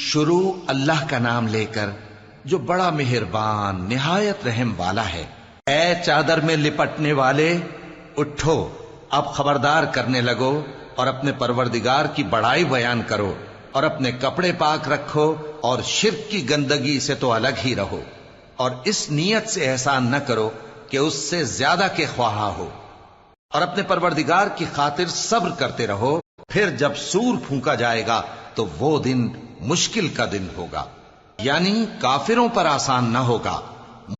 شروع اللہ کا نام لے کر جو بڑا مہربان نہایت رحم والا ہے۔ اے چادر میں لپٹنے والے، اٹھو، اب خبردار کرنے لگو اور اپنے پروردگار کی بڑائی بیان کرو اور اپنے کپڑے پاک رکھو اور شرک کی گندگی سے تو الگ ہی رہو، اور اس نیت سے احسان نہ کرو کہ اس سے زیادہ کے خواہاں ہو، اور اپنے پروردگار کی خاطر صبر کرتے رہو۔ پھر جب سور پھونکا جائے گا تو وہ دن مشکل کا دن ہوگا، یعنی کافروں پر آسان نہ ہوگا۔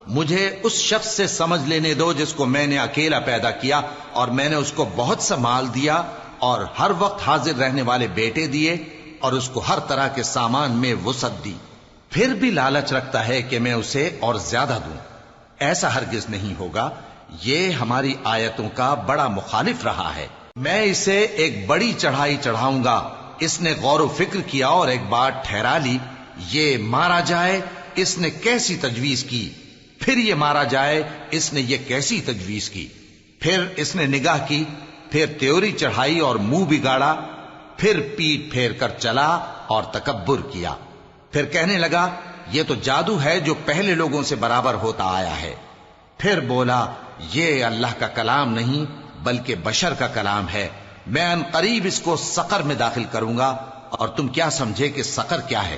مجھے اس شخص سے سمجھ لینے دو جس کو میں نے اکیلا پیدا کیا اور میں نے اس کو بہت سا مال دیا اور ہر وقت حاضر رہنے والے بیٹے دیے اور اس کو ہر طرح کے سامان میں وسعت دی، پھر بھی لالچ رکھتا ہے کہ میں اسے اور زیادہ دوں۔ ایسا ہرگز نہیں ہوگا، یہ ہماری آیتوں کا بڑا مخالف رہا ہے۔ میں اسے ایک بڑی چڑھائی چڑھاؤں گا۔ اس نے غور و فکر کیا اور ایک بات ٹھہرا لی، یہ مارا جائے، اس نے کیسی تجویز کی، پھر یہ مارا جائے، اس نے یہ کیسی تجویز کی، پھر اس نے نگاہ کی، پھر تیوری چڑھائی اور منہ بگاڑا، پھر پیٹ پھیر کر چلا اور تکبر کیا، پھر کہنے لگا یہ تو جادو ہے جو پہلے لوگوں سے برابر ہوتا آیا ہے، پھر بولا یہ اللہ کا کلام نہیں بلکہ بشر کا کلام ہے، میں ان قریب اس کو سقر میں داخل کروں گا۔ اور تم کیا سمجھے کہ سقر کیا ہے؟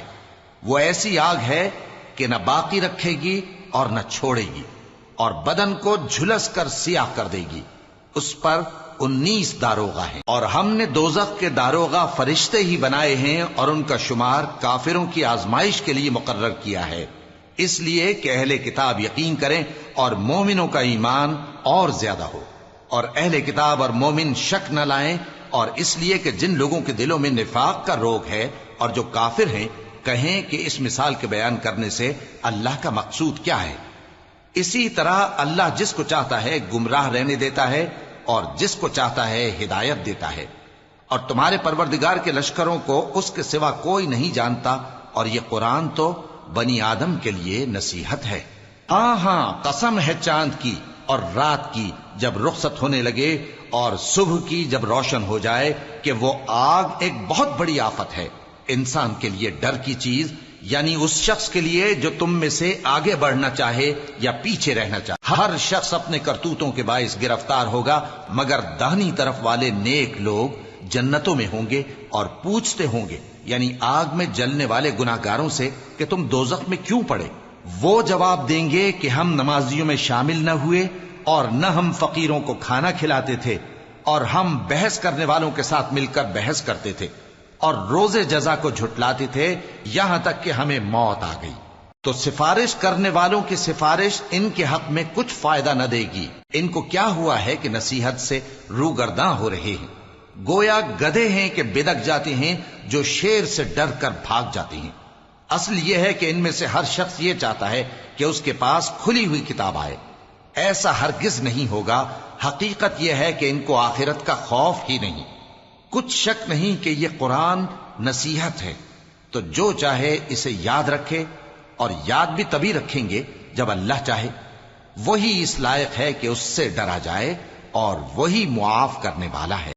وہ ایسی آگ ہے کہ نہ باقی رکھے گی اور نہ چھوڑے گی، اور بدن کو جھلس کر سیاہ کر دے گی۔ اس پر 19 داروغہ ہیں، اور ہم نے دوزخ کے داروغہ فرشتے ہی بنائے ہیں، اور ان کا شمار کافروں کی آزمائش کے لیے مقرر کیا ہے، اس لیے کہ اہل کتاب یقین کریں اور مومنوں کا ایمان اور زیادہ ہو، اور اہل کتاب اور مومن شک نہ لائیں، اور اس لیے کہ جن لوگوں کے دلوں میں نفاق کا روگ ہے اور جو کافر ہیں کہیں کہ اس مثال کے بیان کرنے سے اللہ کا مقصود کیا ہے۔ اسی طرح اللہ جس کو چاہتا ہے گمراہ رہنے دیتا ہے اور جس کو چاہتا ہے ہدایت دیتا ہے، اور تمہارے پروردگار کے لشکروں کو اس کے سوا کوئی نہیں جانتا، اور یہ قرآن تو بنی آدم کے لیے نصیحت ہے۔ ہاں ہاں، قسم ہے چاند کی اور رات کی جب رخصت ہونے لگے اور صبح کی جب روشن ہو جائے، کہ وہ آگ ایک بہت بڑی آفت ہے، انسان کے لیے ڈر کی چیز، یعنی اس شخص کے لیے جو تم میں سے آگے بڑھنا چاہے یا پیچھے رہنا چاہے۔ ہر شخص اپنے کرتوتوں کے باعث گرفتار ہوگا، مگر داہنی طرف والے نیک لوگ جنتوں میں ہوں گے اور پوچھتے ہوں گے، یعنی آگ میں جلنے والے گناہگاروں سے، کہ تم دوزخ میں کیوں پڑے؟ وہ جواب دیں گے کہ ہم نمازیوں میں شامل نہ ہوئے، اور نہ ہم فقیروں کو کھانا کھلاتے تھے، اور ہم بحث کرنے والوں کے ساتھ مل کر بحث کرتے تھے، اور روز جزا کو جھٹلاتے تھے، یہاں تک کہ ہمیں موت آ گئی۔ تو سفارش کرنے والوں کی سفارش ان کے حق میں کچھ فائدہ نہ دے گی۔ ان کو کیا ہوا ہے کہ نصیحت سے روگرداں ہو رہے ہیں، گویا گدھے ہیں کہ بدک جاتے ہیں جو شیر سے ڈر کر بھاگ جاتے ہیں۔ اصل یہ ہے کہ ان میں سے ہر شخص یہ چاہتا ہے کہ اس کے پاس کھلی ہوئی کتاب آئے، ایسا ہرگز نہیں ہوگا۔ حقیقت یہ ہے کہ ان کو آخرت کا خوف ہی نہیں۔ کچھ شک نہیں کہ یہ قرآن نصیحت ہے، تو جو چاہے اسے یاد رکھے، اور یاد بھی تبھی رکھیں گے جب اللہ چاہے۔ وہی اس لائق ہے کہ اس سے ڈرا جائے، اور وہی معاف کرنے والا ہے۔